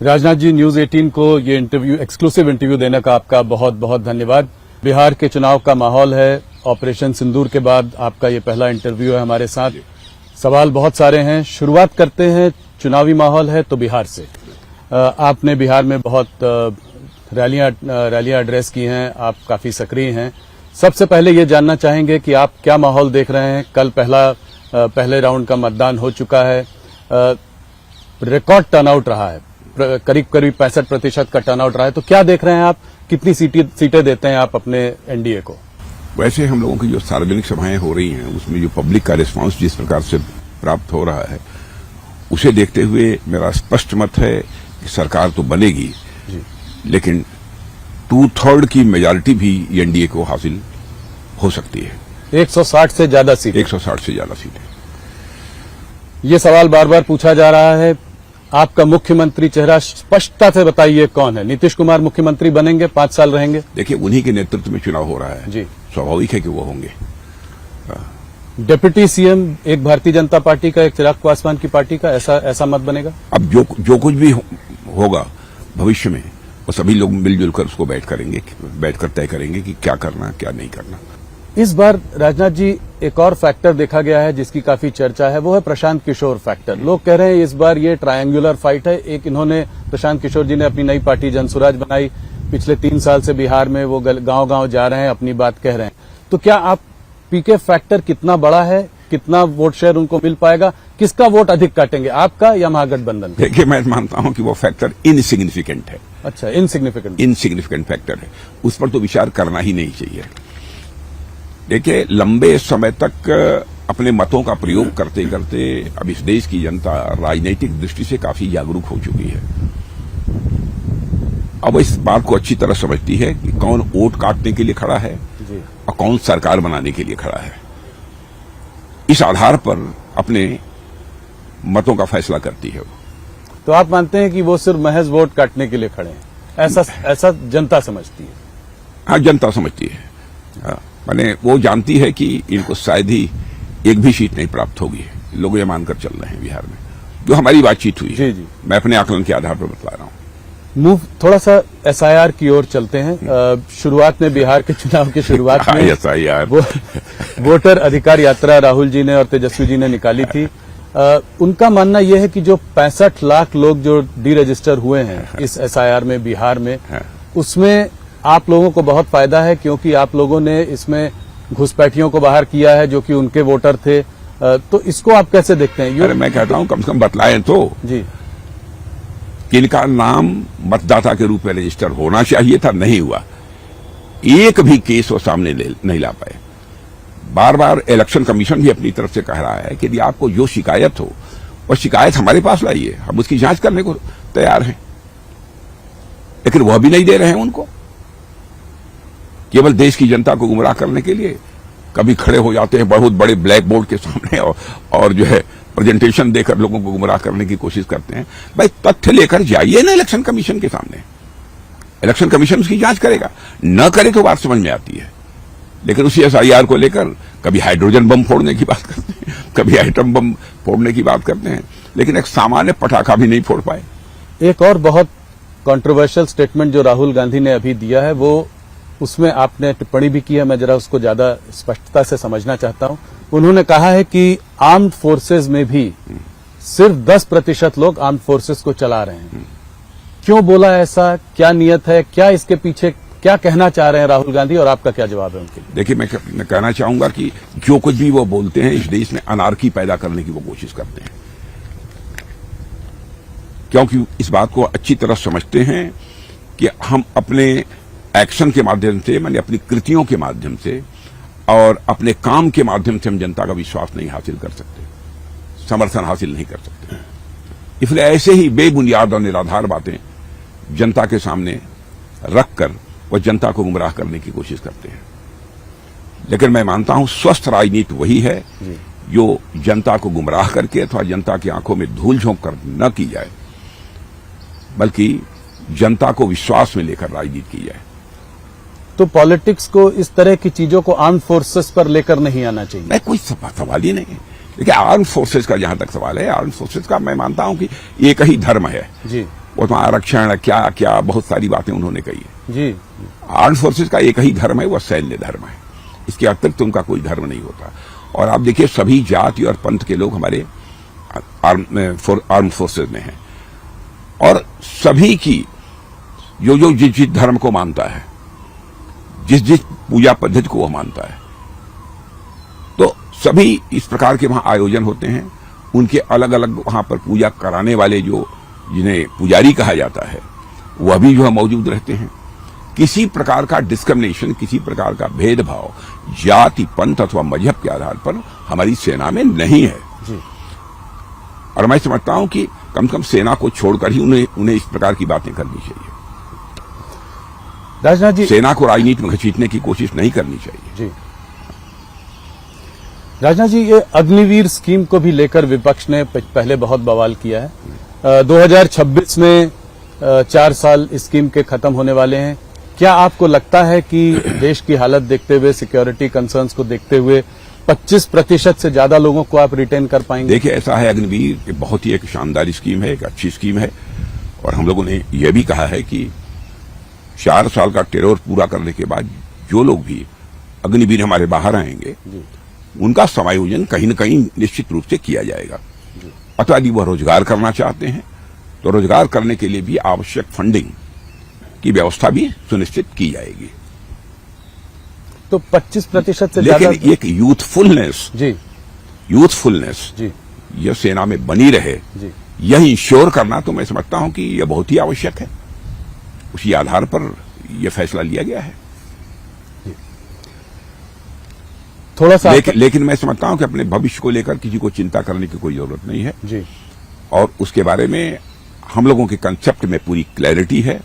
Rajnath ji, news 18 को ये interview, exclusive interview देने का आपका बहुत बहुत धन्यवाद। बिहार के चुनाव का माहौल है, ऑपरेशन सिंदूर के बाद आपका ये पहला इंटरव्यू है हमारे साथ। सवाल बहुत सारे हैं, शुरुआत करते हैं। चुनावी माहौल है तो बिहार से। आपने बिहार में बहुत रैलियां एड्रेस की हैं, आप काफी सक्रिय हैं। सबसे पहले ये जानना चाहेंगे कि आप क्या माहौल देख रहे हैं। कल पहले राउंड का मतदान हो चुका है, रिकॉर्ड टर्नआउट रहा है, करीब 65% का टर्नआउट रहा है। तो क्या देख रहे हैं आप, कितनी सीटें देते हैं आप अपने एनडीए को? वैसे हम लोगों की जो सार्वजनिक सभाएं हो रही हैं उसमें जो पब्लिक का रिस्पांस जिस प्रकार से प्राप्त हो रहा है, उसे देखते हुए मेरा स्पष्ट मत है कि सरकार तो बनेगी, लेकिन 2/3 की मेजॉरिटी भी एनडीए को हासिल हो सकती है। 160 से ज्यादा सीटें। 160 से ज्यादा सीटें। ये सवाल बार बार पूछा जा रहा है। आपका मुख्यमंत्री चेहरा स्पष्टता से बताइए, कौन है? नीतीश कुमार मुख्यमंत्री बनेंगे, 5 साल रहेंगे? देखिए, उन्हीं के नेतृत्व में चुनाव हो रहा है जी, स्वाभाविक है कि वो होंगे। डिप्टी सीएम एक भारतीय जनता पार्टी का, एक चिराग पासवान की पार्टी का, ऐसा मत बनेगा? अब जो कुछ भी होगा भविष्य में, वो सभी लोग मिलजुल कर उसको बैठकर तय करेंगे कि क्या करना क्या नहीं करना। इस बार राजनाथ जी एक और फैक्टर देखा गया है जिसकी काफी चर्चा है, वो है प्रशांत किशोर फैक्टर। लोग कह रहे हैं इस बार ये ट्रायंगुलर फाइट है। एक इन्होंने, प्रशांत किशोर जी ने अपनी नई पार्टी जनसुराज बनाई, पिछले 3 साल से बिहार में वो गांव-गांव जा रहे हैं, अपनी बात कह रहे हैं। तो क्या आप पीके फैक्टर कितना बड़ा है, कितना वोट शेयर उनको मिल पाएगा, किसका वोट अधिक काटेंगे, आपका या महागठबंधन? देखिए, मैं मानता हूं कि वो फैक्टर इनसिग्निफिकेंट है। अच्छा, इनसिग्निफिकेंट फैक्टर है, उस पर तो विचार करना ही नहीं चाहिए। देखिए, लंबे समय तक अपने मतों का प्रयोग करते करते अब इस देश की जनता राजनीतिक दृष्टि से काफी जागरूक हो चुकी है। अब इस बात को अच्छी तरह समझती है कि कौन वोट काटने के लिए खड़ा है और कौन सरकार बनाने के लिए खड़ा है। इस आधार पर अपने मतों का फैसला करती है। तो आप मानते हैं कि वो सिर्फ महज वोट काटने के लिए खड़े हैं, ऐसा जनता समझती है? हाँ, जनता समझती है। माने वो जानती है कि इनको शायद ही एक भी सीट नहीं प्राप्त होगी। लोग ये मानकर चल रहे हैं बिहार में, जो हमारी बातचीत हुई है। मैं अपने आकलन के आधार पर बतला रहा हूँ। मूव थोड़ा सा एसआईआर की ओर चलते हैं। शुरुआत में, बिहार के चुनाव की शुरुआत में एसआईआर वोटर अधिकार यात्रा राहुल जी ने और तेजस्वी जी ने निकाली थी। उनका मानना यह है कि जो 65 लाख लोग जो डी रजिस्टर हुए हैं इस एसआईआर में बिहार में, उसमें आप लोगों को बहुत फायदा है, क्योंकि आप लोगों ने इसमें घुसपैठियों को बाहर किया है जो कि उनके वोटर थे। तो इसको आप कैसे देखते हैं? अरे, मैं कहता हूं कम से कम बतलाएं तो जी कि इनका नाम मतदाता के रूप में रजिस्टर होना चाहिए था, नहीं हुआ। एक भी केस वो सामने नहीं ला पाए। बार बार इलेक्शन कमीशन भी अपनी तरफ से कह रहा है कि यदि आपको जो शिकायत हो वो शिकायत हमारे पास लाइए, हम उसकी जांच करने को तैयार हैं। लेकिन वह भी नहीं दे रहे हैं उनको। केवल देश की जनता को गुमराह करने के लिए कभी खड़े हो जाते हैं बहुत बड़े ब्लैक बोर्ड के सामने और जो है प्रेजेंटेशन देकर लोगों को गुमराह करने की कोशिश करते हैं। भाई, तथ्य लेकर जाइए ना इलेक्शन कमीशन के सामने, इलेक्शन कमीशन उसकी जांच करेगा। न करे तो बात समझ में आती है, लेकिन उसी एसआईआर को लेकर कभी हाइड्रोजन बम फोड़ने की बात करते हैं, कभी एटम बम फोड़ने की बात करते हैं, लेकिन एक सामान्य पटाखा भी नहीं फोड़ पाए। एक और बहुत कंट्रोवर्शियल स्टेटमेंट जो राहुल गांधी ने अभी दिया है, वो उसमें आपने टिप्पणी भी की है, मैं जरा उसको ज्यादा स्पष्टता से समझना चाहता हूं। उन्होंने कहा है कि आर्म्ड फोर्सेस में भी सिर्फ 10% लोग आर्म्ड फोर्सेस को चला रहे हैं। क्यों बोला ऐसा, क्या नियत है, क्या इसके पीछे, क्या कहना चाह रहे हैं राहुल गांधी, और आपका क्या जवाब है उनके लिए? देखिए, मैं कहना चाहूंगा कि जो कुछ भी वो बोलते हैं, इस देश में अनार्की पैदा करने की वो कोशिश करते हैं, क्योंकि इस बात को अच्छी तरह समझते हैं कि हम अपने एक्शन के माध्यम से, माने अपनी कृतियों के माध्यम से और अपने काम के माध्यम से हम जनता का विश्वास नहीं हासिल कर सकते, समर्थन हासिल नहीं कर सकते। इसलिए ऐसे ही बेबुनियाद और निराधार बातें जनता के सामने रखकर वह जनता को गुमराह करने की कोशिश करते हैं। लेकिन मैं मानता हूं स्वस्थ राजनीति वही है जो जनता को गुमराह करके अथवा जनता की आंखों में धूल झोंक कर न की जाए, बल्कि जनता को विश्वास में लेकर राजनीति की जाए। तो पॉलिटिक्स को इस तरह की चीजों को आर्म्ड फोर्सेस पर लेकर नहीं आना चाहिए? नहीं, कोई सवाल ही नहीं है। देखिए, आर्म्ड फोर्सेस का जहां तक सवाल है, आर्म्ड फोर्सेस का मैं मानता हूं कि एक ही धर्म है जी, उसमें आरक्षण क्या क्या बहुत सारी बातें उन्होंने कही है। जी। आर्म फोर्सेज का एक ही धर्म है, वह सैन्य धर्म है। इसके अतिरिक्त उनका कोई धर्म नहीं होता। और आप देखिए सभी जाति और पंथ के लोग हमारे आर्म फोर्सेज में हैं, और सभी की जो जिस धर्म को मानता है, जिस पूजा पद्धति को वह मानता है, तो सभी इस प्रकार के वहां आयोजन होते हैं। उनके अलग अलग वहां पर पूजा कराने वाले जिन्हें पुजारी कहा जाता है, वह भी जो है मौजूद रहते हैं। किसी प्रकार का डिस्क्रिमिनेशन, किसी प्रकार का भेदभाव जाति, पंथ अथवा मजहब के आधार पर हमारी सेना में नहीं है जी। और मैं समझता हूं कि कम से कम सेना को छोड़कर ही उन्हें इस प्रकार की बातें करनी चाहिए। राजनाथ जी, सेना को राजनीति में घसीटने की कोशिश नहीं करनी चाहिए। जी। राजनाथ जी, ये अग्निवीर स्कीम को भी लेकर विपक्ष ने पहले बहुत बवाल किया है। 2026 में 4 साल इस स्कीम के खत्म होने वाले हैं। क्या आपको लगता है कि देश की हालत देखते हुए, सिक्योरिटी कंसर्न्स को देखते हुए 25% से ज्यादा लोगों को आप रिटेन कर पाएंगे? देखिए, ऐसा है, अग्निवीर बहुत ही एक शानदार स्कीम है, एक अच्छी स्कीम है। और हम लोगों ने यह भी कहा है कि 4 साल का टेरर पूरा करने के बाद जो लोग भी अग्निवीर हमारे बाहर आएंगे, उनका समायोजन कहीं न कहीं निश्चित रूप से किया जाएगा। अथवा यदि वह रोजगार करना चाहते हैं तो रोजगार करने के लिए भी आवश्यक फंडिंग की व्यवस्था भी सुनिश्चित की जाएगी। तो 25% से ज्यादा, लेकिन एक यूथफुलनेस जी यह सेना में बनी रहे, जी, यह इंश्योर करना तो मैं समझता हूं कि यह बहुत ही आवश्यक है। उसी आधार पर यह फैसला लिया गया है। थोड़ा सा लेकिन मैं समझता हूं कि अपने भविष्य को लेकर किसी को चिंता करने की कोई जरूरत नहीं है जी। और उसके बारे में हम लोगों के कंसेप्ट में पूरी क्लैरिटी है।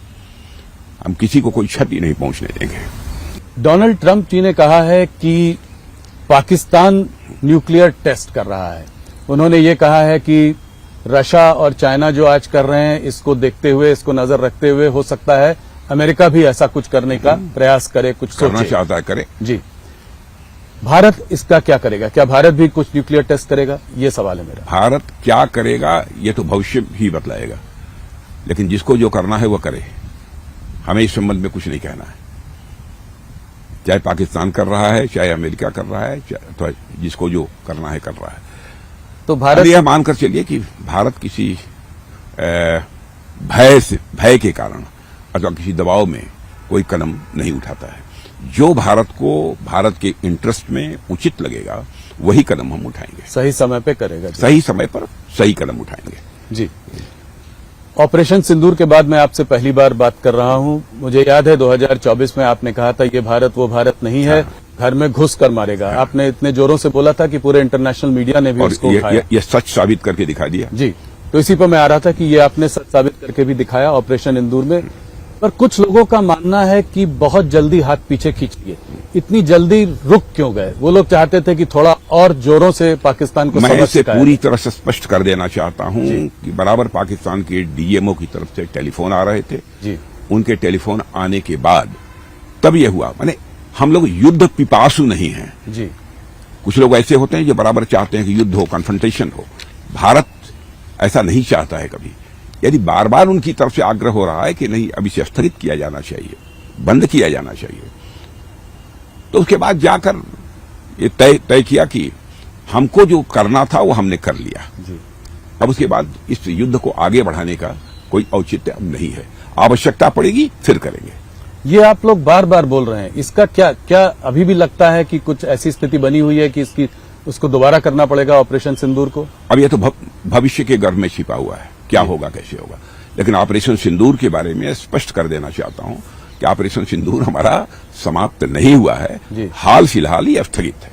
हम किसी को कोई क्षति नहीं पहुंचने देंगे। डोनाल्ड ट्रंप जी ने कहा है कि पाकिस्तान न्यूक्लियर टेस्ट कर रहा है। उन्होंने ये कहा है कि रशिया और चाइना जो आज कर रहे हैं, इसको देखते हुए, इसको नजर रखते हुए हो सकता है अमेरिका भी ऐसा कुछ करने का प्रयास करे, कुछ करना सोचे। चाहता है करे। जी। भारत इसका क्या करेगा? क्या भारत भी कुछ न्यूक्लियर टेस्ट करेगा? ये सवाल है मेरा। भारत क्या करेगा ये तो भविष्य ही बतलाएगा, लेकिन जिसको जो करना है वो करे। हमें इस संबंध में कुछ नहीं कहना है। चाहे पाकिस्तान कर रहा है, चाहे अमेरिका कर रहा है, तो जिसको जो करना है कर रहा है। तो भारत यह मानकर चलिए कि भारत किसी भय के कारण अथवा किसी दबाव में कोई कदम नहीं उठाता है। जो भारत को भारत के इंटरेस्ट में उचित लगेगा वही कदम हम उठाएंगे। सही समय पे करेगा जी। सही समय पर सही कदम उठाएंगे जी। ऑपरेशन सिंदूर के बाद मैं आपसे पहली बार बात कर रहा हूं। मुझे याद है 2024 में आपने कहा था ये भारत वो भारत नहीं है, घर में घुस कर मारेगा। आपने इतने जोरों से बोला था कि पूरे इंटरनेशनल मीडिया ने भी और उसको उठाया। ये सच साबित करके दिखा दिया जी। तो इसी पर मैं आ रहा था कि ये आपने सच साबित करके भी दिखाया ऑपरेशन इंदूर में। पर कुछ लोगों का मानना है कि बहुत जल्दी हाथ पीछे खींच लिए। इतनी जल्दी रुक क्यों गए? वो लोग चाहते थे कि थोड़ा और जोरों से पाकिस्तान को मैं सबक इसे सिखाया पूरी तरह से स्पष्ट कर देना चाहता हूं कि बराबर पाकिस्तान के डीएमओ की तरफ से टेलीफोन आ रहे थे जी। उनके टेलीफोन आने के बाद तब यह हुआ। माने हम लोग युद्ध पिपासु नहीं हैं जी। कुछ लोग ऐसे होते हैं जो बराबर चाहते हैं कि युद्ध हो, कन्फ्रंटेशन हो। भारत ऐसा नहीं चाहता है कभी। यदि बार बार उनकी तरफ से आग्रह हो रहा है कि नहीं, अब इसे स्थगित किया जाना चाहिए, बंद किया जाना चाहिए, तो उसके बाद जाकर ये तय किया कि हमको जो करना था वो हमने कर लिया जी। अब उसके बाद इस युद्ध को आगे बढ़ाने का कोई औचित्य अब नहीं है। आवश्यकता पड़ेगी फिर करेंगे। ये आप लोग बार बार बोल रहे हैं, इसका क्या अभी भी लगता है कि कुछ ऐसी स्थिति बनी हुई है कि उसको दोबारा करना पड़ेगा ऑपरेशन सिंदूर को? अब यह तो भविष्य के गर्भ में छिपा हुआ है, क्या होगा कैसे होगा। लेकिन ऑपरेशन सिंदूर के बारे में स्पष्ट कर देना चाहता हूं कि ऑपरेशन सिंदूर हमारा समाप्त नहीं हुआ है, हाल फिलहाल ही स्थगित है।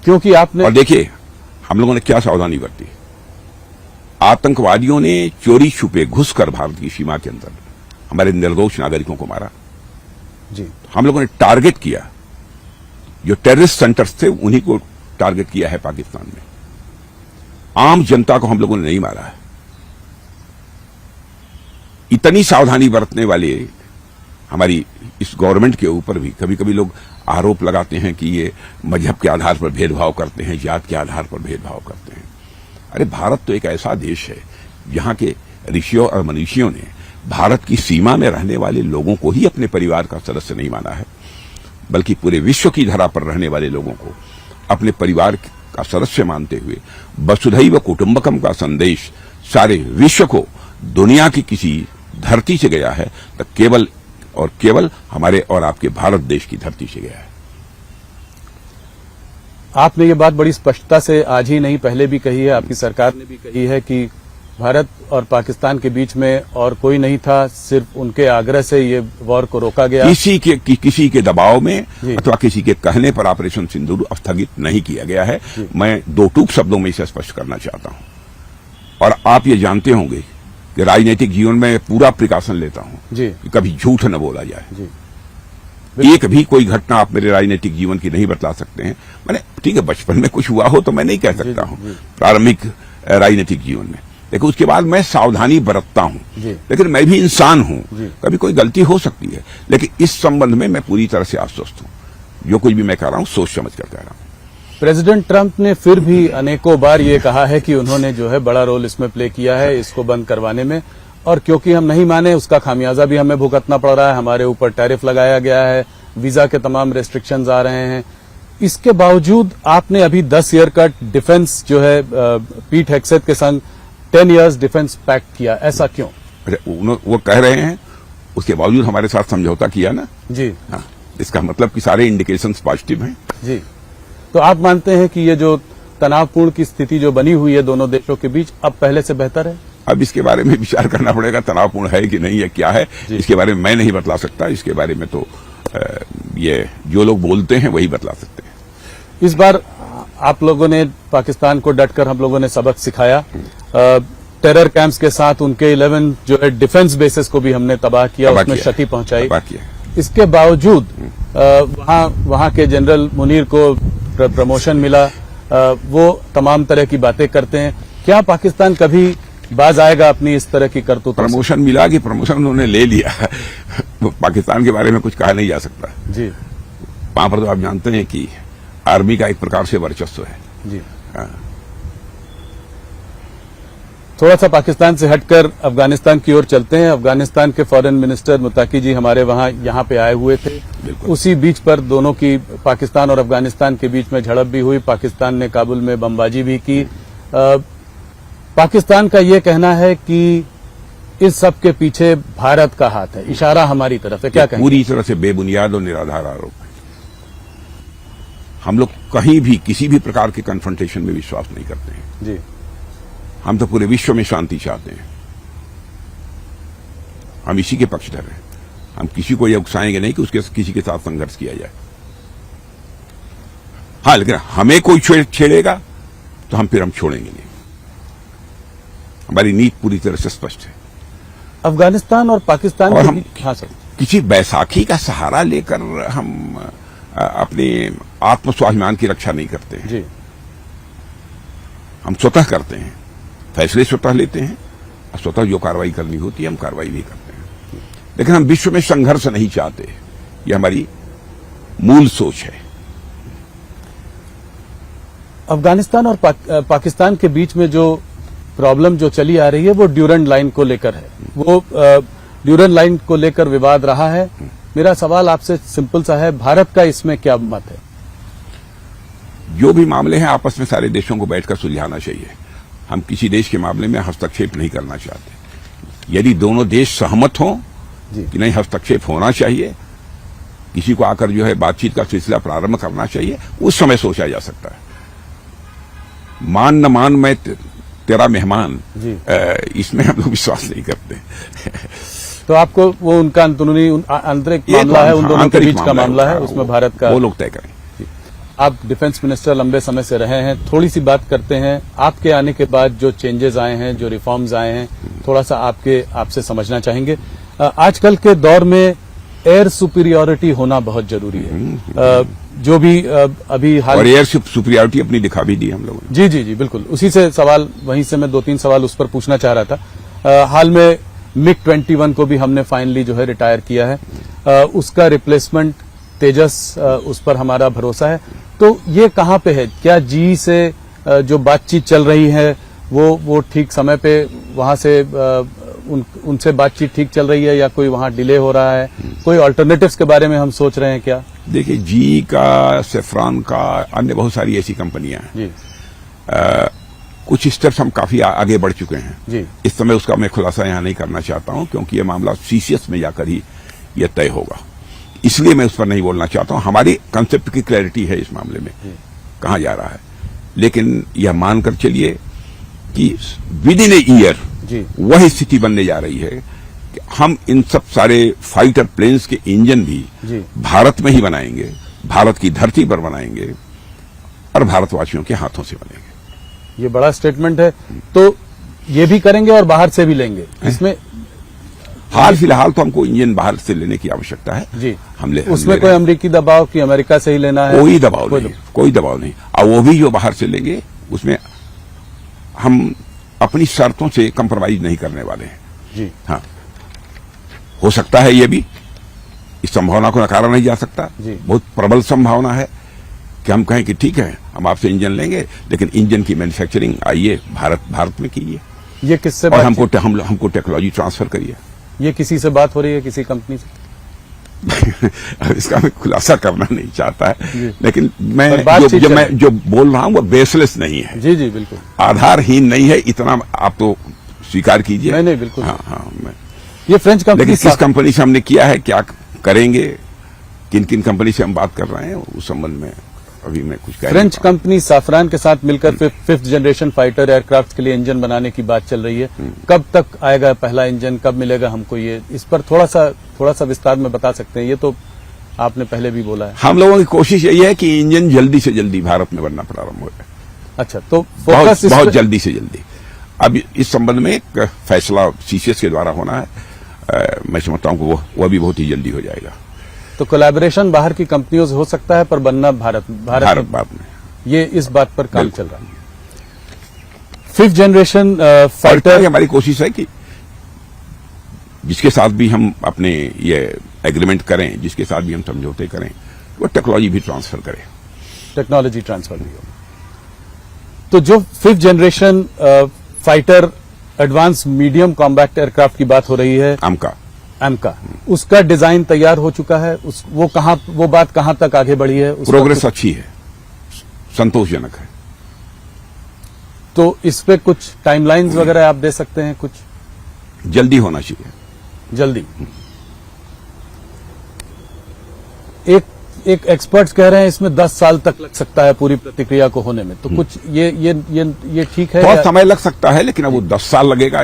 क्योंकि आपने और देखिए हम लोगों ने क्या सावधानी बरती। आतंकवादियों ने चोरी छुपे घुसकर भारत की सीमा के अंदर हमारे निर्दोष नागरिकों को मारा जी। हम लोगों ने टारगेट किया, जो टेररिस्ट सेंटर्स थे उन्हीं को टारगेट किया है पाकिस्तान में। आम जनता को हम लोगों ने नहीं मारा है। इतनी सावधानी बरतने वाले हमारी इस गवर्नमेंट के ऊपर भी कभी कभी लोग आरोप लगाते हैं कि ये मजहब के आधार पर भेदभाव करते हैं, जात के आधार पर भेदभाव करते हैं। अरे भारत तो एक ऐसा देश है जहां के ऋषियों और मनीषियों ने भारत की सीमा में रहने वाले लोगों को ही अपने परिवार का सदस्य नहीं माना है, बल्कि पूरे विश्व की धरा पर रहने वाले लोगों को अपने परिवार का सदस्य मानते हुए वसुधैव कुटुंबकम का संदेश सारे विश्व को दुनिया की किसी धरती से गया है तो केवल और केवल हमारे और आपके भारत देश की धरती से गया है। आपने ये बात बड़ी स्पष्टता से आज ही नहीं पहले भी कही है, आपकी सरकार ने भी कही है कि भारत और पाकिस्तान के बीच में और कोई नहीं था, सिर्फ उनके आग्रह से ये वॉर को रोका गया। किसी के दबाव में अथवा किसी के कहने पर ऑपरेशन सिंदूर स्थगित नहीं किया गया है। मैं दो टूक शब्दों में इसे स्पष्ट करना चाहता हूं। और आप ये जानते होंगे कि राजनीतिक जीवन में पूरा प्रिकॉशन लेता हूं कि कभी झूठ न बोला जाए। एक भी कोई घटना आप मेरे राजनीतिक जीवन की नहीं बतला सकते हैं। मैंने ठीक है, बचपन में कुछ हुआ हो तो मैं नहीं कह सकता हूं, प्रारंभिक राजनीतिक जीवन में, लेकिन उसके बाद मैं सावधानी बरतता हूं। लेकिन मैं भी इंसान हूं, कभी कोई गलती हो सकती है, लेकिन इस संबंध में मैं पूरी तरह से आश्वस्त हूं। जो कुछ भी मैं कह रहा हूं सोच समझ कर कह रहा हूं। प्रेसिडेंट ट्रंप ने फिर भी अनेकों बार ये कहा है कि उन्होंने जो है बड़ा रोल इसमें प्ले किया है इसको बंद करवाने में, और क्योंकि हम नहीं माने उसका खामियाजा भी हमें भुगतना पड़ रहा है। हमारे ऊपर टैरिफ लगाया गया है, वीजा के तमाम रेस्ट्रिक्शंस आ रहे हैं। इसके बावजूद आपने अभी 10 ईयर का डिफेंस जो है पीट हेग्सेथ के संग 10 इयर्स डिफेंस पैक्ट किया, ऐसा क्यों? वो कह रहे हैं उसके बावजूद हमारे साथ समझौता किया ना जी। हाँ, इसका मतलब कि सारे इंडिकेशंस पॉजिटिव हैं जी। तो आप मानते हैं कि ये जो तनावपूर्ण की स्थिति जो बनी हुई है दोनों देशों के बीच अब पहले से बेहतर है? अब इसके बारे में विचार करना पड़ेगा, तनावपूर्ण है कि नहीं है, क्या है, इसके बारे में मैं नहीं बतला सकता। इसके बारे में तो ये जो लोग बोलते हैं वही बतला सकते हैं। इस बार आप लोगों ने पाकिस्तान को डटकर हम लोगों ने सबक सिखाया। टेरर कैंप्स के साथ उनके 11 जो है डिफेंस बेसिस को भी हमने तबाह किया, उसमें क्षति पहुंचाई। इसके बावजूद वहां के जनरल मुनीर को प्रमोशन मिला, वो तमाम तरह की बातें करते हैं। क्या पाकिस्तान कभी बाज आएगा अपनी इस तरह की करतूत? प्रमोशन मिला कि प्रमोशन उन्होंने ले लिया पाकिस्तान के बारे में कुछ कहा नहीं जा सकता जी। वहां पर तो आप जानते हैं कि आर्मी का एक प्रकार से वर्चस्व है जी। थोड़ा सा पाकिस्तान से हटकर अफगानिस्तान की ओर चलते हैं। अफगानिस्तान के फॉरेन मिनिस्टर मुत्ताकी जी हमारे यहाँ पे आए हुए थे। उसी बीच पर दोनों की पाकिस्तान और अफगानिस्तान के बीच में झड़प भी हुई। पाकिस्तान ने काबुल में बमबाजी भी की। पाकिस्तान का ये कहना है कि इस सब के पीछे भारत का हाथ है, इशारा हमारी तरफ है। क्या कहेंगे? पूरी तरह से बेबुनियाद और निराधार आरोप है। हम लोग कहीं भी किसी भी प्रकार के कन्फ्रंटेशन में विश्वास नहीं करते हैं जी। हम तो पूरे विश्व में शांति चाहते हैं। हम इसी के पक्षधर हैं। हम किसी को ये उकसाएंगे नहीं कि उसके किसी के साथ संघर्ष किया जाए। हाँ, लेकिन हमें कोई छेड़ेगा तो हम छोड़ेंगे नहीं। हमारी नीति पूरी तरह से स्पष्ट है। अफगानिस्तान और पाकिस्तान और के हम हाँ सर, किसी बैसाखी का सहारा लेकर हम अपने आत्मस्वाभिमान की रक्षा नहीं करते हैं जी। हम स्वतः करते हैं, फैसले स्वतः लेते हैं और स्वतः जो कार्रवाई करनी होती है हम कार्रवाई भी करते हैं। लेकिन हम विश्व में संघर्ष नहीं चाहते, ये हमारी मूल सोच है। अफगानिस्तान और पाकिस्तान के बीच में जो प्रॉब्लम जो चली आ रही है वो ड्यूरेंट लाइन को लेकर है। वो ड्यूरेंट लाइन को लेकर विवाद रहा है। मेरा सवाल आपसे सिंपल सा है, भारत का इसमें क्या मत है? जो भी मामले हैं आपस में सारे देशों को बैठकर सुलझाना चाहिए। हम किसी देश के मामले में हस्तक्षेप नहीं करना चाहते। यदि दोनों देश सहमत हों कि नहीं हस्तक्षेप होना चाहिए, किसी को आकर जो है बातचीत का सिलसिला प्रारंभ करना चाहिए, उस समय सोचा जा सकता है। मान न मान मैं तेरा मेहमान, इसमें हम लोग विश्वास नहीं करते। तो आपको वो उनका आंतरिक मामला है, उन दोनों के बीच का मामला है, उसमें भारत का, वो लोग तय करें। आप डिफेंस मिनिस्टर लंबे समय से रहे हैं, थोड़ी सी बात करते हैं आपके आने के बाद जो चेंजेस आए हैं, जो रिफॉर्म्स आए हैं, थोड़ा सा आपसे समझना चाहेंगे। आजकल के दौर में एयर सुपीरियोरिटी होना बहुत जरूरी है। जो भी अभी हाल और एयर सुपीरियोरिटी अपनी दिखा भी दी हम लोगों ने। जी जी जी, बिल्कुल। उसी से सवाल, वहीं से मैं 2-3 सवाल उस पर पूछना चाह रहा था। हाल में MiG-21 को भी हमने फाइनली जो है रिटायर किया है। उसका रिप्लेसमेंट तेजस, उस पर हमारा भरोसा है। तो ये कहाँ पे है? क्या जी से जो बातचीत चल रही है वो ठीक समय पे वहां से उनसे बातचीत ठीक चल रही है या कोई वहां डिले हो रहा है? कोई ऑल्टरनेटिव्स के बारे में हम सोच रहे हैं क्या? देखिए, जी का, सेफ्रॉन का, अन्य बहुत सारी ऐसी कंपनियां हैं। जी कुछ स्टेप्स हम काफी आगे बढ़ चुके हैं। जी इस समय उसका मैं खुलासा यहां नहीं करना चाहता हूं, क्योंकि यह मामला सीसीएस में जाकर ही यह तय होगा, इसलिए मैं उस पर नहीं बोलना चाहता हूं। हमारी कंसेप्ट की क्लैरिटी है इस मामले में कहां जा रहा है, लेकिन यह मानकर चलिए कि विद इन ए ईयर जी वही स्थिति बनने जा रही है कि हम इन सब सारे फाइटर प्लेन्स के इंजन भी जी भारत में ही बनाएंगे, भारत की धरती पर बनाएंगे और भारतवासियों के हाथों से बनेंगे। ये बड़ा स्टेटमेंट है। तो ये भी करेंगे और बाहर से भी लेंगे इसमें? हाल फिलहाल तो हमको इंजन बाहर से लेने की आवश्यकता है। जी हम ले उसमें ले कोई रहे हैं। अमेरिकी दबाव कि अमेरिका से ही लेना है? कोई दबाव नहीं, कोई दबाव नहीं। और वो भी जो बाहर से लेंगे उसमें हम अपनी शर्तों से कंप्रोमाइज नहीं करने वाले हैं। जी हाँ, हो सकता है ये भी, इस संभावना को नकारा नहीं जा सकता। जी। बहुत प्रबल संभावना है कि हम कहें कि ठीक है, हम आपसे इंजन लेंगे, लेकिन इंजन की मैन्युफैक्चरिंग आइए भारत में कीजिए ये किससे और बातचीत- हमको टेक्नोलॉजी ट्रांसफर करिए। ये किसी से बात हो रही है, किसी कंपनी से? अब इसका मैं खुलासा करना नहीं चाहता है, जी। लेकिन पर मैं बातचीत चल मैं रही। जो बोल रहा हूं वो बेसलेस नहीं है, जी जी बिल्कुल। आधारहीन नहीं है, इतना आप तो स्वीकार कीजिए। नहीं, बिल्कुल। हाँ हाँ, ये फ्रेंच कंपनी लेकिन किस कंपनी से हमने किया है, क्या करेंगे, किन किन कंपनी से हम बात कर रहे हैं, उस संबंध में अभी मैं कुछ कह नहीं फ्रेंच पाऊंगा। कंपनी साफरान के साथ मिलकर फिफ्थ जनरेशन फाइटर एयरक्राफ्ट के लिए इंजन बनाने की बात चल रही है। कब तक आएगा पहला इंजन, कब मिलेगा हमको? ये इस पर थोड़ा सा विस्तार में बता सकते हैं? ये तो आपने पहले भी बोला है। हम लोगों की कोशिश यही है कि इंजन जल्दी से जल्दी भारत में बनना प्रारंभ हो जाए, अच्छा, तो फोकस बहुत जल्दी से जल्दी। अब इस संबंध में एक फैसला सीसीएस के द्वारा होना है। मैं समझता हूं कि वो भी बहुत ही जल्दी हो जाएगा। तो कोलैबोरेशन बाहर की कंपनियों से हो सकता है, पर बनना भारत भारत में ये इस बात पर काम बिल्कुल। चल रहा है। फिफ्थ जनरेशन फाइटर, हमारी कोशिश है कि जिसके साथ भी हम अपने ये एग्रीमेंट करें, जिसके साथ भी हम समझौते करें, वो टेक्नोलॉजी भी ट्रांसफर करें। टेक्नोलॉजी ट्रांसफर भी हो। तो जो fifth generation fighter advance medium combat aircraft की बात हो रही है, एमका, उसका डिजाइन तैयार हो चुका है। वो बात कहां तक आगे बढ़ी है? प्रोग्रेस अच्छी है, संतोषजनक है। तो इस पे कुछ टाइमलाइंस वगैरह आप दे सकते हैं? कुछ जल्दी होना चाहिए, जल्दी। एक एक्सपर्ट्स कह रहे हैं इसमें 10 साल तक लग सकता है पूरी प्रतिक्रिया को होने में। तो कुछ ये ठीक है? बहुत समय लग सकता है, लेकिन अब वो 10 साल लगेगा,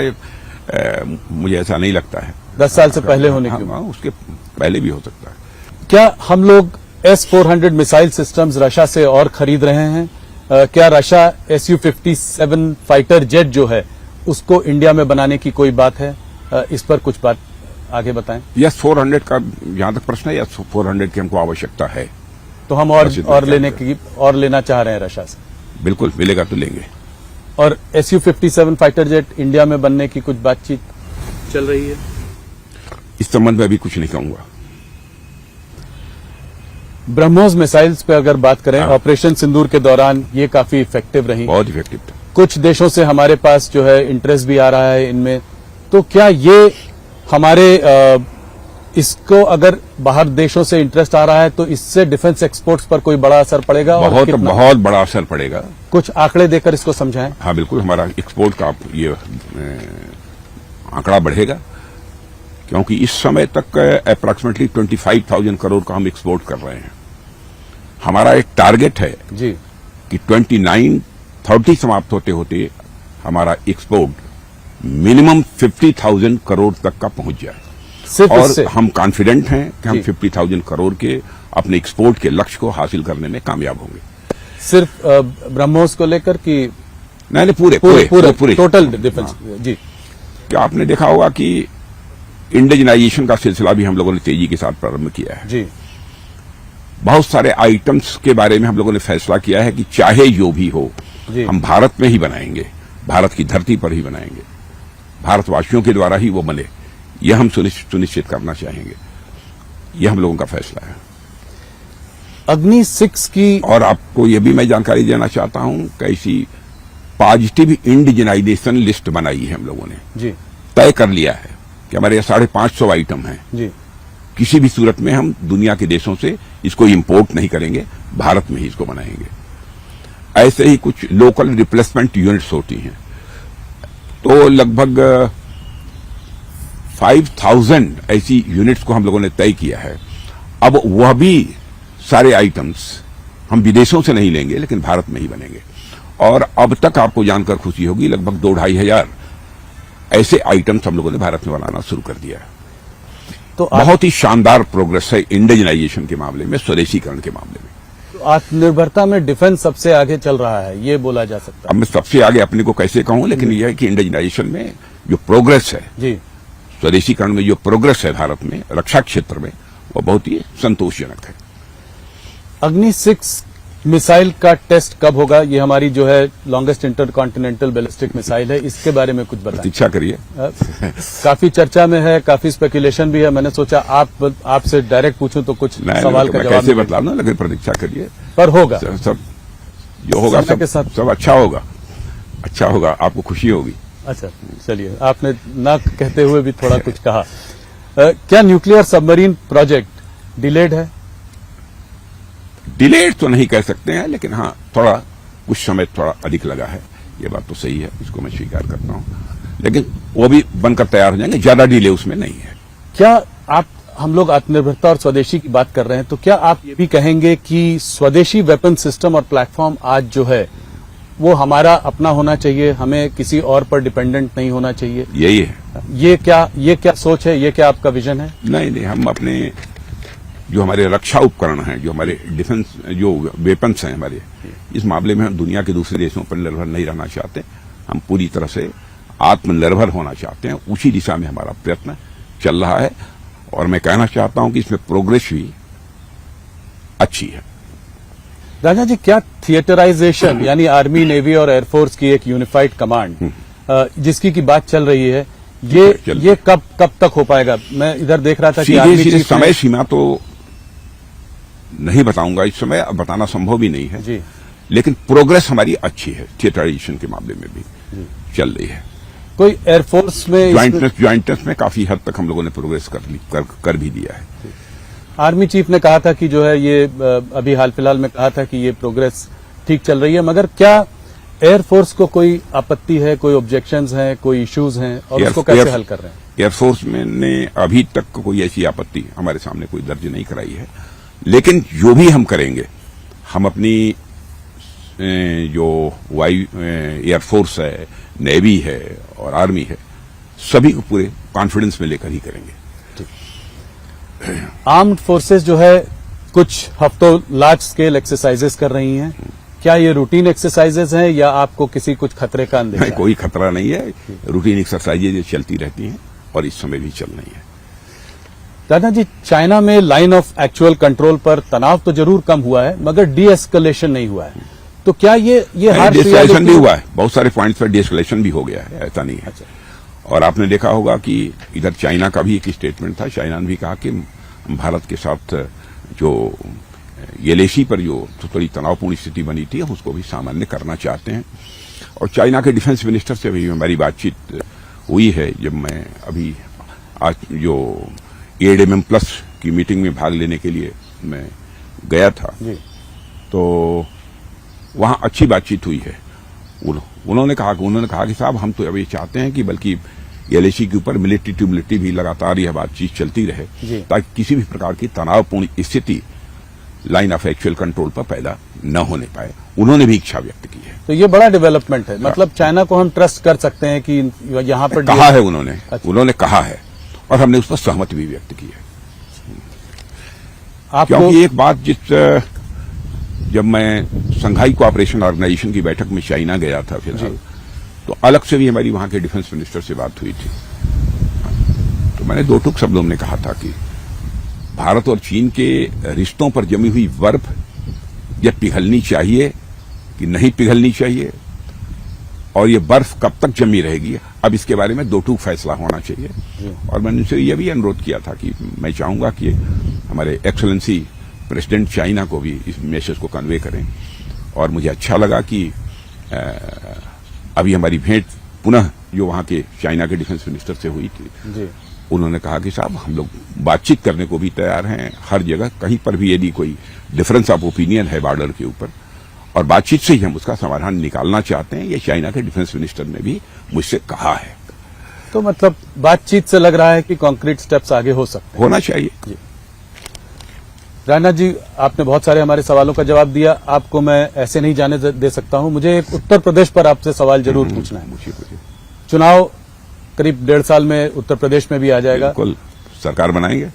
मुझे ऐसा नहीं लगता है। 10 साल से पहले होने की हाँ, उसके पहले भी हो सकता है। क्या हम लोग S-400 मिसाइल सिस्टम्स रशिया से और खरीद रहे हैं? क्या रशिया Su-57 फाइटर जेट जो है उसको इंडिया में बनाने की कोई बात है? इस पर कुछ बात आगे बताएं। S-400 का जहां तक प्रश्न है, S-400 की हमको आवश्यकता है, तो हम और लेना चाह रहे हैं रशिया से? बिल्कुल, मिलेगा तो लेंगे। और Su-57 फाइटर जेट इंडिया में बनने की कुछ बातचीत चल रही है? इस संबंध में अभी कुछ नहीं कहूंगा। ब्रह्मोस मिसाइल्स पे अगर बात करें, ऑपरेशन सिंदूर के दौरान ये काफी इफेक्टिव रही। बहुत इफेक्टिव था। कुछ देशों से हमारे पास जो है इंटरेस्ट भी आ रहा है इनमें। तो क्या ये हमारे इसको अगर बाहर देशों से इंटरेस्ट आ रहा है तो इससे डिफेंस एक्सपोर्ट्स पर कोई बड़ा असर पड़ेगा? और कितना? बहुत बड़ा असर पड़ेगा। कुछ आंकड़े देकर इसको समझाएं। हाँ बिल्कुल, हमारा एक्सपोर्ट का ये आंकड़ा बढ़ेगा, क्योंकि इस समय तक अप्रॉक्सीमेटली 25,000 करोड़ का हम एक्सपोर्ट कर रहे हैं। हमारा एक टारगेट है जी कि 29-30 समाप्त होते होते हमारा एक्सपोर्ट मिनिमम 50,000 करोड़ तक का पहुंच जाए। सिर्फ और इससे? हम कॉन्फिडेंट हैं कि हम जी। 50,000 करोड़ के अपने एक्सपोर्ट के लक्ष्य को हासिल करने में कामयाब होंगे। सिर्फ ब्रह्मोस को लेकर कि नहीं, पूरे टोटल डिफेंस? जी। क्या आपने देखा होगा कि इंडिजनाइजेशन का सिलसिला भी हम लोगों ने तेजी के साथ प्रारंभ किया है। जी बहुत सारे आइटम्स के बारे में हम लोगों ने फैसला किया है कि चाहे जो भी हो, जी। हम भारत में ही बनाएंगे, भारत की धरती पर ही बनाएंगे, भारतवासियों के द्वारा ही वो बने, यह हम सुनिश्चित करना चाहेंगे। यह हम लोगों का फैसला है। अग्नि 6 की और आपको यह भी मैं जानकारी देना चाहता हूं कि ऐसी पॉजिटिव इंडिजनाइजेशन लिस्ट बनाई है हम लोगों ने। जी तय कर लिया है कि हमारे यहाँ 550 आइटम हैं। जी। किसी भी सूरत में हम दुनिया के देशों से इसको इंपोर्ट नहीं करेंगे, भारत में ही इसको बनाएंगे। ऐसे ही कुछ लोकल रिप्लेसमेंट यूनिट्स होती हैं, तो लगभग 5000 ऐसी यूनिट्स को हम लोगों ने तय किया है। अब वह भी सारे आइटम्स हम विदेशों से नहीं लेंगे, लेकिन भारत में ही बनेंगे। और अब तक आपको जानकर खुशी होगी, लगभग 2-2.5 हजार ऐसे आइटम्स हम लोगों ने भारत में बनाना शुरू कर दिया है। तो बहुत ही शानदार प्रोग्रेस है इंडिजनाइजेशन के मामले में, स्वदेशीकरण के मामले में। तो आत्मनिर्भरता में डिफेंस सबसे आगे चल रहा है, ये बोला जा सकता अब मैं सबसे आगे अपने को कैसे कहूं, लेकिन यह है कि इंडिजनाइजेशन में जो प्रोग्रेस है, है। जी। स्वदेशीकरण में जो प्रोग्रेस है भारत में रक्षा क्षेत्र में, वो बहुत ही संतोषजनक है। अग्नि 6 मिसाइल का टेस्ट कब होगा? ये हमारी जो है लॉन्गेस्ट इंटरकॉन्टिनेंटल बैलिस्टिक मिसाइल है, इसके बारे में कुछ बताएं। प्रतीक्षा करिए। काफी चर्चा में है, काफी स्पेकुलेशन भी है। मैंने सोचा आपसे डायरेक्ट पूछूं तो कुछ सवाल का जवाब कैसे बतला दूं, लेकिन प्रतीक्षा करिए। पर होगा सब जो होगा सब अच्छा होगा, अच्छा होगा, आपको खुशी होगी। अच्छा, चलिए, आपने ना कहते हुए भी थोड़ा कुछ कहा। क्या न्यूक्लियर सबमरीन प्रोजेक्ट डिलेड है? डिलेड तो नहीं कह सकते हैं, लेकिन हाँ थोड़ा कुछ समय थोड़ा अधिक लगा है, ये बात तो सही है, इसको मैं स्वीकार करता हूं। लेकिन वो भी बनकर तैयार हो जाएंगे, ज्यादा डिले उसमें नहीं है। क्या हम लोग आत्मनिर्भरता और स्वदेशी की बात कर रहे हैं, तो क्या आप ये भी कहेंगे कि स्वदेशी वेपन सिस्टम और प्लेटफॉर्म आज जो है वो हमारा अपना होना चाहिए, हमें किसी और पर डिपेंडेंट नहीं होना चाहिए? यही है। ये क्या सोच है, ये क्या आपका विजन है? नहीं, हम अपने जो हमारे रक्षा उपकरण हैं, जो हमारे डिफेंस जो वेपन्स हैं हमारे, इस मामले में हम दुनिया के दूसरे देशों पर निर्भर नहीं रहना चाहते। हम पूरी तरह से आत्मनिर्भर होना चाहते हैं। उसी दिशा में हमारा प्रयत्न चल रहा है, और मैं कहना चाहता हूं कि इसमें प्रोग्रेस भी अच्छी है। राजा जी, क्या थिएटराइजेशन यानी आर्मी, नेवी और एयरफोर्स की एक यूनिफाइड कमांड जिसकी की बात चल रही है, ये कब तक हो पाएगा? मैं इधर देख रहा था कि आर्मी चीफ समय सीमा तो नहीं बताऊंगा इस समय, अब बताना संभव भी नहीं है जी। लेकिन प्रोग्रेस हमारी अच्छी है, थिएटराइजेशन के मामले में भी चल रही है। कोई एयरफोर्स में ज्वाइंटनेस में काफी हद तक हम लोगों ने प्रोग्रेस कर भी दिया है। आर्मी चीफ ने कहा था कि जो है ये अभी हाल फिलहाल में कहा था कि ये प्रोग्रेस ठीक चल रही है, मगर क्या एयरफोर्स को कोई आपत्ति है, कोई ऑब्जेक्शंस हैं, कोई इश्यूज हैं, और उसको कैसे हल कर रहे हैं? एयरफोर्स में ने अभी तक कोई ऐसी आपत्ति हमारे सामने कोई दर्ज नहीं कराई है, लेकिन जो भी हम करेंगे, हम अपनी जो एयरफोर्स है, नेवी है और आर्मी है, सभी को पूरे कॉन्फिडेंस में लेकर ही करेंगे। आर्म्ड फोर्सेस जो है कुछ हफ्तों लार्ज स्केल एक्सरसाइजेस कर रही हैं, क्या ये रूटीन एक्सरसाइजेस हैं या आपको किसी कुछ खतरे का अंदेशा है? कोई खतरा नहीं है, रूटीन एक्सरसाइजेज चलती रहती हैं और इस समय भी चल रही है। दादा जी, चाइना में लाइन ऑफ एक्चुअल कंट्रोल पर तनाव तो जरूर कम हुआ है, मगर डी एस्केलेशन नहीं हुआ है, तो क्या ये हार्श डिएस्केलेशन भी हुआ है, बहुत सारे पॉइंट्स पर डिएस्केलेशन भी हो गया है, ऐसा नहीं है। अच्छा। और आपने देखा होगा कि इधर चाइना का भी एक स्टेटमेंट था, चाइना ने भी कहा कि भारत के साथ जो एलएसी पर जो थोड़ी तनावपूर्ण स्थिति बनी थी, हम उसको भी सामान्य करना चाहते हैं। और चाइना के डिफेंस मिनिस्टर से भी हमारी बातचीत हुई है। जब मैं अभी आज जो ADMM+ की मीटिंग में भाग लेने के लिए मैं गया था, तो वहां अच्छी बातचीत हुई है। उन्होंने कहा कि साहब, हम तो अब ये चाहते हैं कि बल्कि एलएसी के ऊपर मिलिट्री टू मिलिट्री भी लगातार यह बातचीत चलती रहे, ताकि किसी भी प्रकार की तनावपूर्ण स्थिति लाइन ऑफ एक्चुअल कंट्रोल पर पैदा न होने पाए। उन्होंने भी इच्छा व्यक्त की है। तो ये बड़ा डेवलपमेंट है, मतलब चाइना को हम ट्रस्ट कर सकते हैं कि यहाँ पर कहा है उन्होंने कहा है, और हमने उस पर सहमति भी व्यक्त की है। क्योंकि एक बात जब मैं संघाई कोऑपरेशन ऑर्गेनाइजेशन की बैठक में चाइना गया था फिलहाल, तो अलग से भी हमारी वहां के डिफेंस मिनिस्टर से बात हुई थी, तो मैंने दो टूक शब्दों में कहा था कि भारत और चीन के रिश्तों पर जमी हुई बर्फ यह पिघलनी चाहिए कि नहीं पिघलनी चाहिए, और ये बर्फ कब तक जमी रहेगी, अब इसके बारे में दो टूक फैसला होना चाहिए। और मैंने उनसे यह भी अनुरोध किया था कि मैं चाहूंगा कि हमारे एक्सेलेंसी प्रेसिडेंट चाइना को भी इस मैसेज को कन्वे करें। और मुझे अच्छा लगा कि अभी हमारी भेंट पुनः जो वहां के चाइना के डिफेंस मिनिस्टर से हुई थी, जी उन्होंने कहा कि साहब हम लोग बातचीत करने को भी तैयार हैं, हर जगह कहीं पर भी यदि कोई डिफरेंस ऑफ ओपिनियन है बॉर्डर के ऊपर और बातचीत से ही हम उसका समाधान निकालना चाहते हैं, ये चाइना के डिफेंस मिनिस्टर ने भी मुझसे कहा है। तो मतलब बातचीत से लग रहा है कि कॉन्क्रीट स्टेप्स आगे हो सकते हैं। होना चाहिए। राजनाथ जी, आपने बहुत सारे हमारे सवालों का जवाब दिया, आपको मैं ऐसे नहीं जाने दे सकता हूं। मुझे एक उत्तर प्रदेश पर आपसे सवाल जरूर पूछना है। मुझे चुनाव करीब 1.5 साल में उत्तर प्रदेश में भी आ जाएगा। बिल्कुल, सरकार बनाएंगे।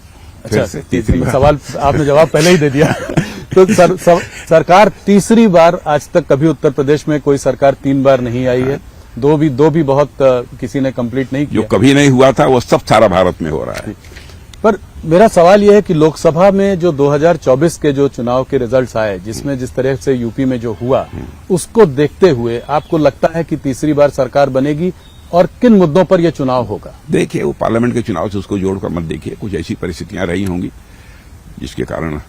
अच्छा, तीसरी बार। सवाल आपने जवाब पहले ही दे दिया। तो सरकार तीसरी बार, आज तक कभी उत्तर प्रदेश में कोई सरकार 3 बार नहीं आई है। दो भी बहुत किसी ने कंप्लीट नहीं किया। जो कभी नहीं हुआ था वो सब सारा भारत में हो रहा है। पर मेरा सवाल यह है कि लोकसभा में जो 2024 के जो चुनाव के रिजल्ट्स आए, जिसमें जिस तरह से यूपी में जो हुआ, उसको देखते हुए आपको लगता है कि तीसरी बार सरकार बनेगी और किन मुद्दों पर यह चुनाव होगा? देखिए, वो पार्लियामेंट के चुनाव से उसको जोड़कर मत देखिए। कुछ ऐसी परिस्थितियां रही होंगी जिसके कारण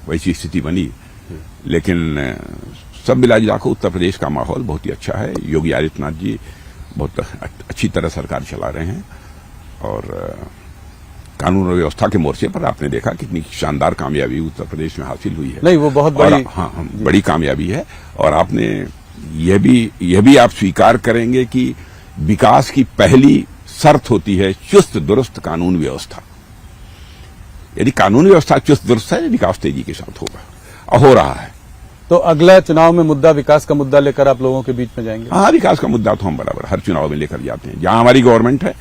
वैसी स्थिति बनी, लेकिन सब मिला जुलाकर उत्तर प्रदेश का माहौल बहुत ही अच्छा है। योगी आदित्यनाथ जी बहुत अच्छी तरह सरकार चला रहे हैं और कानून और व्यवस्था के मोर्चे पर आपने देखा कितनी शानदार कामयाबी उत्तर प्रदेश में हासिल हुई है। नहीं, वो बहुत बड़ी, हाँ, बड़ी कामयाबी है। और आपने यह भी आप स्वीकार करेंगे कि विकास की पहली शर्त होती है चुस्त दुरुस्त कानून व्यवस्था। यदि कानून व्यवस्था चुस्त दुरुस्त है, विकास तेजी के साथ होगा और हो रहा है। तो अगला चुनाव में मुद्दा, विकास का मुद्दा लेकर आप लोगों के बीच में जाएंगे? हाँ, विकास का मुद्दा तो हम बराबर हर चुनाव में लेकर जाते हैं। जहां हमारी गवर्नमेंट है,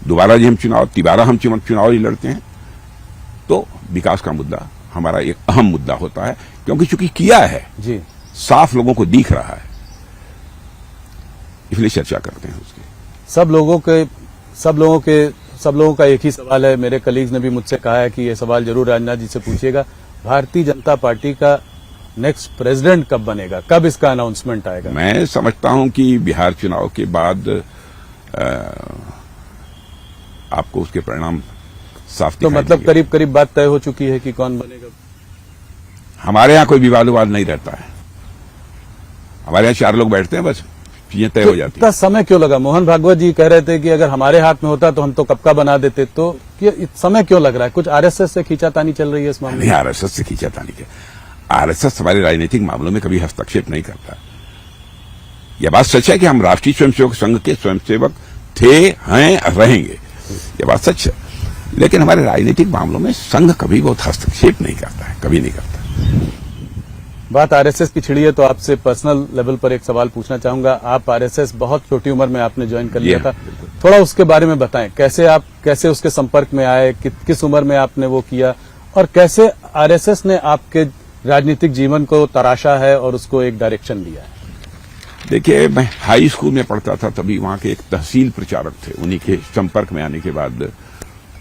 दोबारा जी हम तिबारा हम चुनाव ही लड़ते हैं, तो विकास का मुद्दा हमारा एक अहम मुद्दा होता है, क्योंकि चूंकि किया है जी, साफ लोगों को दिख रहा है, इसलिए चर्चा करते हैं उसकी। सब लोगों का एक ही सवाल है। मेरे कलीग्स ने भी मुझसे कहा है कि यह सवाल जरूर राजनाथ जी से पूछिएगा, भारतीय जनता पार्टी का नेक्स्ट प्रेसिडेंट कब बनेगा, कब इसका अनाउंसमेंट आएगा? मैं समझता हूं कि बिहार चुनाव के बाद आपको उसके परिणाम साफ तो दिखाई मतलब देंगे। करीब बात तय हो चुकी है कि कौन बनेगा? हमारे यहाँ कोई विवाद नहीं रहता है। हमारे यहाँ 4 लोग बैठते हैं, बस चीजें तय हो जाती इतना समय क्यों लगा? मोहन भागवत जी कह रहे थे कि अगर हमारे हाथ में होता तो हम तो कब का बना देते। तो समय क्यों लग रहा है? कुछ आरएसएस से खींचातानी चल रही है इस मामले में? नहीं, आरएसएस से खींचातानी क्या? आरएसएस हमारे राजनीतिक मामलों में कभी हस्तक्षेप नहीं करता। यह बात सच है कि हम राष्ट्रीय स्वयंसेवक संघ के स्वयंसेवक थे, हैं, रहेंगे। यह बात सच है, लेकिन हमारे राजनीतिक मामलों में संघ कभी बहुत हस्तक्षेप नहीं करता है, कभी नहीं करता। बात आरएसएस की छिड़ी है तो आपसे पर्सनल लेवल पर एक सवाल पूछना चाहूंगा। आप आरएसएस बहुत छोटी उम्र में आपने ज्वाइन कर लिया था, थोड़ा उसके बारे में बताएं। कैसे उसके संपर्क में आए, किस उम्र में आपने वो किया, और कैसे आरएसएस ने आपके राजनीतिक जीवन को तराशा है और उसको एक डायरेक्शन दिया है? देखिए, मैं हाई स्कूल में पढ़ता था, तभी वहां के एक तहसील प्रचारक थे, उन्हीं के संपर्क में आने के बाद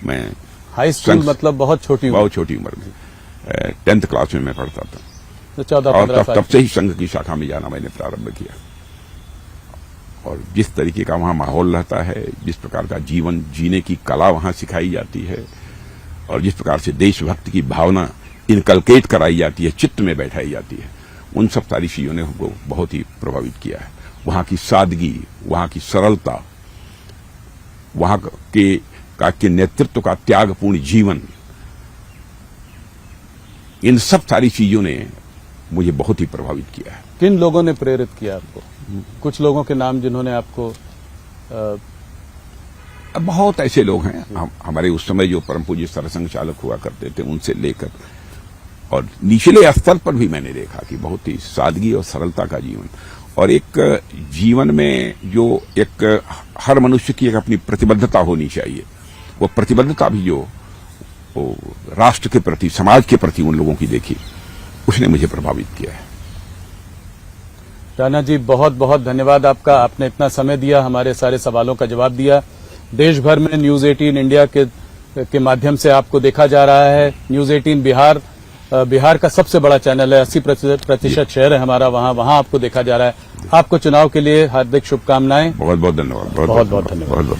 मैं हाई स्कूल मतलब बहुत छोटी उम्र में 10th क्लास में मैं पढ़ता था, तो 14-15 साल। तब से ही संघ की शाखा में जाना मैंने प्रारंभ किया। और जिस तरीके का वहां माहौल रहता है, जिस प्रकार का जीवन जीने की कला वहां सिखाई जाती है, और जिस प्रकार से देशभक्ति की भावना इनकलकेट कराई जाती है, चित्त में बैठाई जाती है, उन सब सारी चीजों ने हमको बहुत ही प्रभावित किया है। वहां की सादगी, वहां की सरलता, वहां के नेतृत्व का त्यागपूर्ण जीवन, इन सब सारी चीजों ने मुझे बहुत ही प्रभावित किया है। किन लोगों ने प्रेरित किया आपको? कुछ लोगों के नाम जिन्होंने आपको बहुत ऐसे लोग हैं। हमारे उस समय जो परम पूज्य सरसंघ चालक हुआ करते थे, उनसे लेकर और निचले स्तर पर भी मैंने देखा कि बहुत ही सादगी और सरलता का जीवन, और एक जीवन में जो एक हर मनुष्य की एक अपनी प्रतिबद्धता होनी चाहिए, वो प्रतिबद्धता भी जो वो राष्ट्र के प्रति, समाज के प्रति उन लोगों की देखी, उसने मुझे प्रभावित किया है। राणा जी, बहुत बहुत धन्यवाद आपका। आपने इतना समय दिया, हमारे सारे सवालों का जवाब दिया। देश भर में न्यूज 18 इंडिया के माध्यम से आपको देखा जा रहा है। न्यूज 18 बिहार का सबसे बड़ा चैनल है, 80% शेयर है हमारा, वहां आपको देखा जा रहा है। आपको चुनाव के लिए हार्दिक शुभकामनाएं। बहुत बहुत धन्यवाद। बहुत बहुत धन्यवाद।